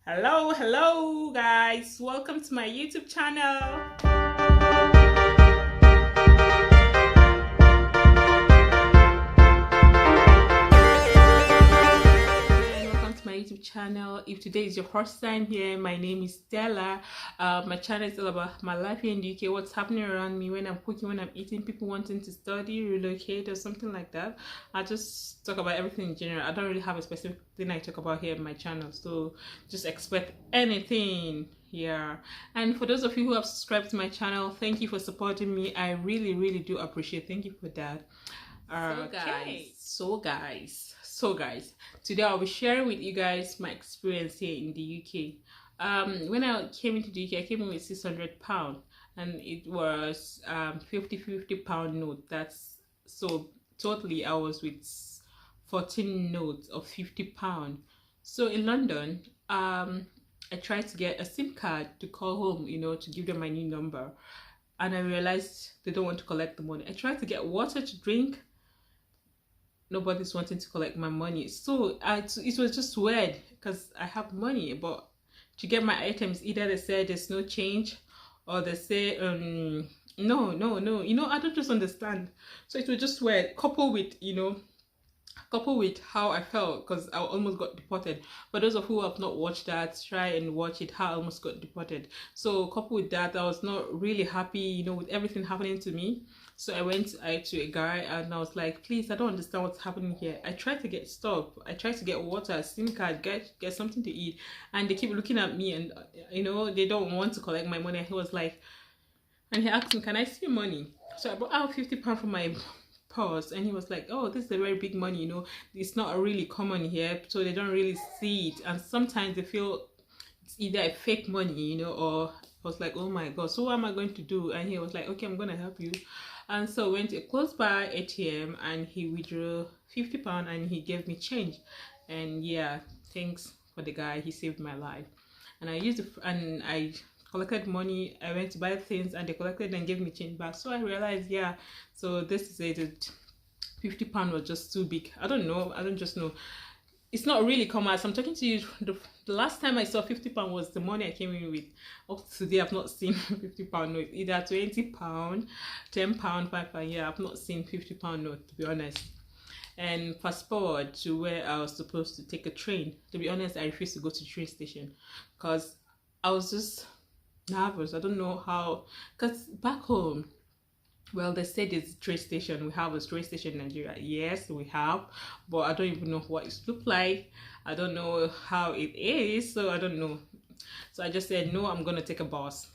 Hello guys, welcome to my YouTube channel. And welcome to my YouTube channel. If today is your first time here, my name is Stella. My channel is all about my life here in the UK, what's happening around me when I'm cooking, when I'm eating, people wanting to study, relocate, or something like that. I just talk about everything in general. I don't really have a specific thing I talk about here in my channel, so just expect anything. Yeah, and for those of you who have subscribed to my channel, thank you for supporting me. I really do appreciate. Thank you for that. So guys, today I'll be sharing with you guys my experience here in the UK. When I came into the UK, I came in with £600, and it was 50 note. That's so totally I was with 14 notes of £50. So in London, I tried to get a SIM card to call home, to give them my new number, and I realized they don't want to collect the money. I tried to get water to drink. Nobody's wanting to collect my money. So it was just weird because I have money, but to get my items, either they say there's no change, or they say no. I don't just understand. So it was just weird, coupled with how I felt, because I almost got deported. For those of who have not watched that, try and watch it, how I almost got deported. So coupled with that, I was not really happy, with everything happening to me. So I went to a guy and I was like, please, I don't understand what's happening here. I tried to get stuff. I tried to get water, SIM card, get something to eat. And they keep looking at me and, they don't want to collect my money. He was like, and he asked me, can I see money? So I brought out £50 from my purse, and he was like, oh, this is a very big money, it's not really common here, so they don't really see it, and sometimes they feel it's either a fake money, or I was like, oh my god, so what am I going to do? And he was like, okay, I'm gonna help you. And so went to a close by ATM, and he withdrew £50 and he gave me change. And yeah, thanks for the guy, he saved my life. And I used it, and I collected money. I went to buy things and they collected and gave me change back. So I realized, yeah, so this is it. £50 was just too big. I don't just know. It's not really common. As I'm talking to you, the last time I saw £50 was the money I came in with. Up to today, I've not seen £50 note. Either £20, £10, £5. Yeah, I've not seen £50 note, to be honest. And fast forward to where I was supposed to take a train. To be honest, I refused to go to the train station because I was just nervous. I don't know how, because back home, well, they said it's a train station. We have a train station in Nigeria. Yes, we have, but I don't even know what it looks like. I don't know how it is, so I don't know. So I just said, no, I'm gonna take a bus.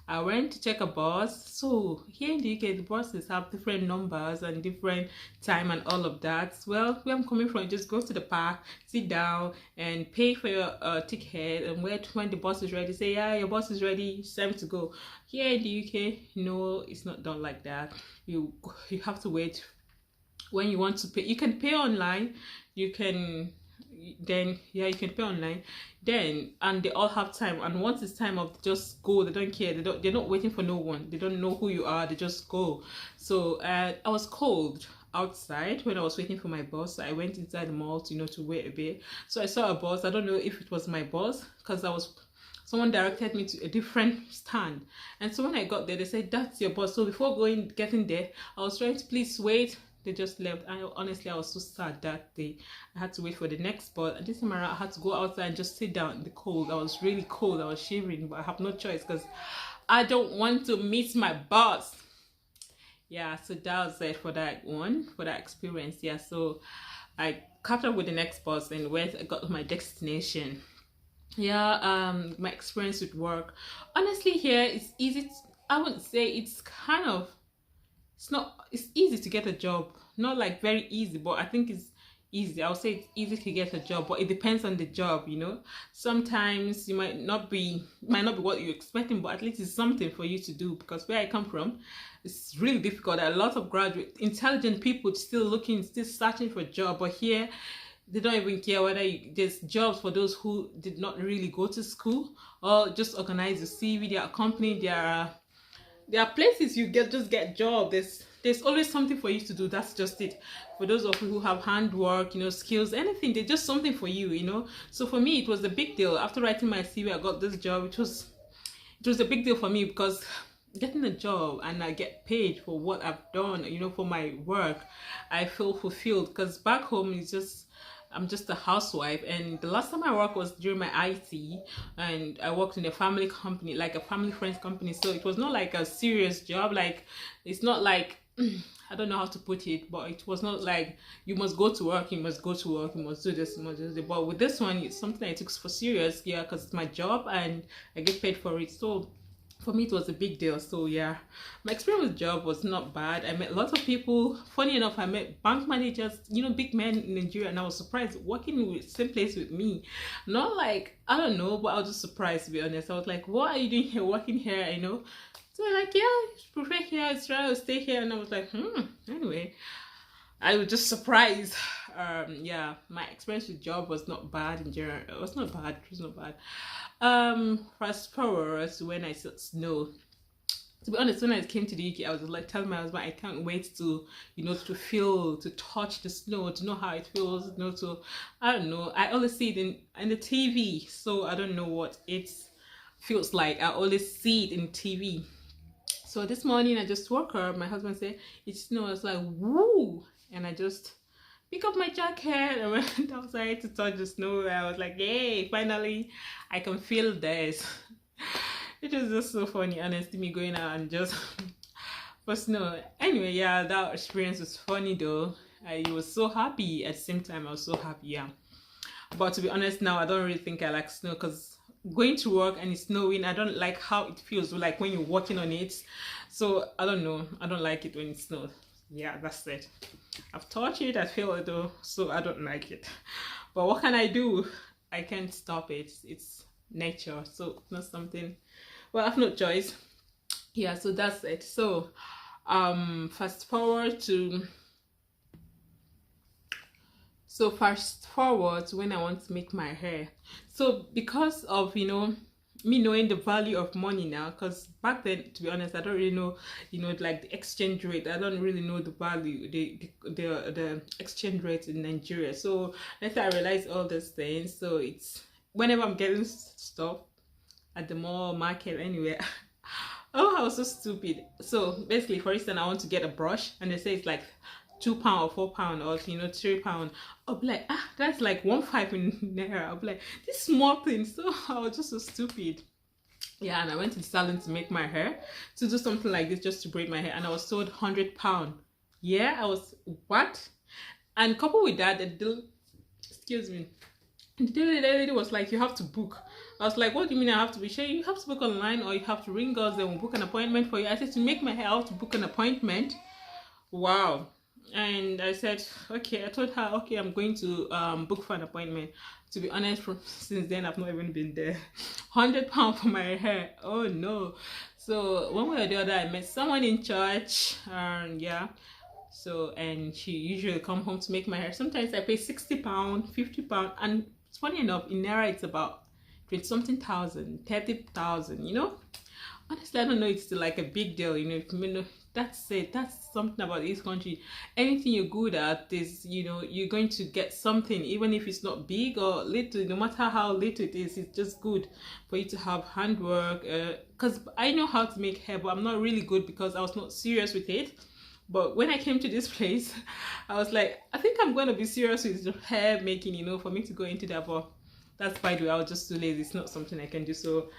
I went to check a bus. So here in the UK, the buses have different numbers and different time and all of that. Well, where I'm coming from, just go to the park, sit down and pay for your ticket, and wait when the bus is ready, say, yeah, your bus is ready, it's time to go. Here in the UK, no, it's not done like that. You have to wait. When you want to pay, you can pay online. You can you can pay online, and they all have time, and once it's time of, just go. They don't care. They're not waiting for no one. They don't know who you are. They just go. So I was cold outside when I was waiting for my bus. So I went inside the mall to wait a bit. So I saw a bus. I don't know if it was my bus, because someone directed me to a different stand. And so when I got there, they said, that's your bus. So before getting there, I was trying to, please wait. They just left. Honestly, I was so sad that day. I had to wait for the next bus. And this time around, I had to go outside and just sit down in the cold. I was really cold. I was shivering, but I have no choice because I don't want to miss my bus. Yeah, so that was it for that experience. Yeah, so I caught up with the next bus and I got to my destination. Yeah, my experience with work. Honestly, here it's easy. I wouldn't say it's kind of, it's easy to get a job, not like very easy, but I think it's easy. I'll say it's easy to get a job, but it depends on the job. Sometimes you might not be what you're expecting, but at least it's something for you to do. Because where I come from, it's really difficult. There are a lot of intelligent people still searching for a job, but here they don't even care whether there's jobs for those who did not really go to school, or just organize a CV. There are company, there are places you just get job. There's there's always something for you to do. That's just it. For those of you who have handwork, skills, anything, there's just something for you. So for me, it was a big deal. After writing my CV, I got this job. It was a big deal for me because getting a job and I get paid for what I've done, for my work, I feel fulfilled. Because back home, I'm just a housewife, and the last time I worked was during my IT, and I worked in a family company, like a family friends company. So it was not like a serious job. Like, it's not like I don't know how to put it, but it was not like you must go to work, you must go to work, you must do this, you must do this. But with this one, it's something I took for serious, yeah, because it's my job and I get paid for it. So for me, it was a big deal. So yeah, my experience with job was not bad. I met lots of people. Funny enough, I met bank managers, big men in Nigeria, and I was surprised working with same place with me. Not like, I don't know, but I was just surprised, to be honest. I was like, what are you doing here, working here? So they're like, yeah, you prefer here, Israel, stay here. And I was like, anyway, I was just surprised. Yeah, my experience with job was not bad in general. It was not bad. It was not bad. Fast forward to when I saw snow. To be honest, when I came to the UK, I was like telling my husband, I can't wait to, to touch the snow, to know how it feels, I don't know. I always see it in the TV, so I don't know what it feels like. I always see it in TV. So this morning I just woke up. My husband said it snow. I was like, woo, and I just pick up my jacket and went outside to touch the snow. I was like, yay, finally I can feel this. It was just so funny, honestly, me going out and just for snow. Anyway, yeah, that experience was funny though. I was so happy. At the same time, I was so happy, yeah. But to be honest, now I don't really think I like snow, because going to work and it's snowing, I don't like how it feels like when you're walking on it. So I don't know, I don't like it when it snows. Yeah, that's it. I've touched it, I feel it though, so I don't like it. But what can I do? I can't stop it. It's nature, so not something, well, I've no choice. Yeah, so that's it. So fast forward to when I want to make my hair. So because of me knowing the value of money now, because back then, to be honest, I don't really know like the exchange rate. I don't really know the value, the exchange rate in Nigeria. So later I realized all these things. So it's whenever I'm getting stuff at the mall, market, anywhere. Oh, I was so stupid. So basically, for instance, I want to get a brush and they say it's like £2 or £4 or £3. I'll be like, that's like 1.5 in naira. I'll be like, this small thing. So I was just so stupid. Yeah, and I went to the salon to make my hair, to do something like this, just to braid my hair, and I was told £100. Yeah, I was, what? And coupled with that, excuse me, the lady was like, you have to book. I was like, what do you mean I have to be sure? You have to book online, or you have to ring us and we'll book an appointment for you. I said, to make my hair, I have to book an appointment. Wow. And I said, okay. I told her, okay, I'm going to book for an appointment. To be honest, since then I've not even been there. £100 for my hair. Oh no. So one way or the other, I met someone in church, and yeah. So, and she usually come home to make my hair. Sometimes I pay £60, £50, and it's funny enough, in naira it's about 20 something thousand, 30,000. Honestly, I don't know, it's still like a big deal. That's it. That's something about this country. Anything you're good at is, you're going to get something, even if it's not big or little. No matter how little it is, it's just good for you to have handwork. Because I know how to make hair, but I'm not really good because I was not serious with it. But when I came to this place, I was like, I think I'm going to be serious with hair making, for me to go into that. But that's, by the way, I was just too lazy. It's not something I can do. So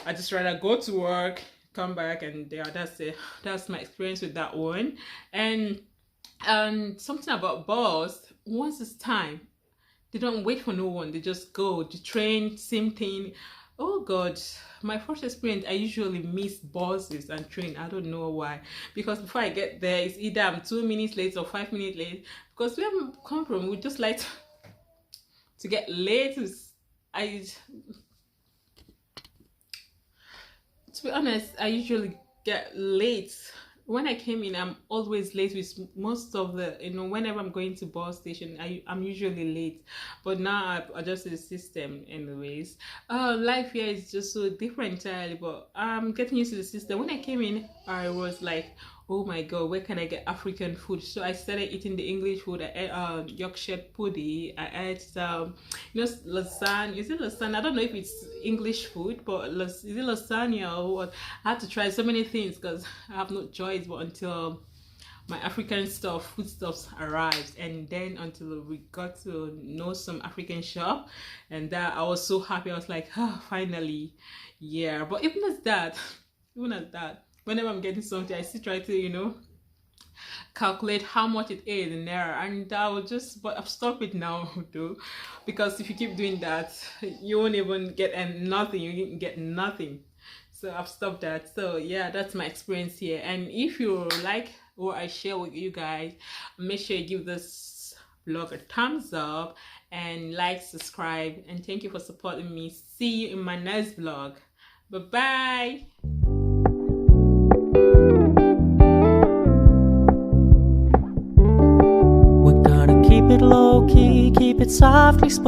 I just rather go to work, come back, and yeah, that's it. That's my experience with that one. And something about boss, once it's time, they don't wait for no one. They just go. The train, same thing. Oh God, my first experience, I usually miss buses and train. I don't know why. Because before I get there, it's either I'm 2 minutes late or 5 minutes late. Because where I come from, we just like to get late. To be honest, I usually get late. When I came in, I'm always late with most of the, whenever I'm going to bus station, I'm usually late. But now I've adjusted the system anyways. Life here is just so different entirely, but I'm getting used to the system. When I came in, I was like, oh my god, where can I get African food? So I started eating the English food. I ate Yorkshire pudding. I ate lasagna. Is it lasagna? I don't know if it's English food, but is it lasagna or what? I had to try so many things because I have no choice but until my African foodstuffs arrived, and then until we got to know some African shop, and that I was so happy. I was like, ah, finally, yeah. But even as that, even at that, whenever I'm getting something, I still try to, calculate how much it is in naira, and I will just, but I've stopped it now though, because if you keep doing that, you won't even get nothing. You can get nothing. So I've stopped that. So yeah, that's my experience here. And if you like what I share with you guys, make sure you give this vlog a thumbs up and like, subscribe, and thank you for supporting me. See you in my next vlog. Bye bye. We're gonna keep it low key, keep it softly spoken.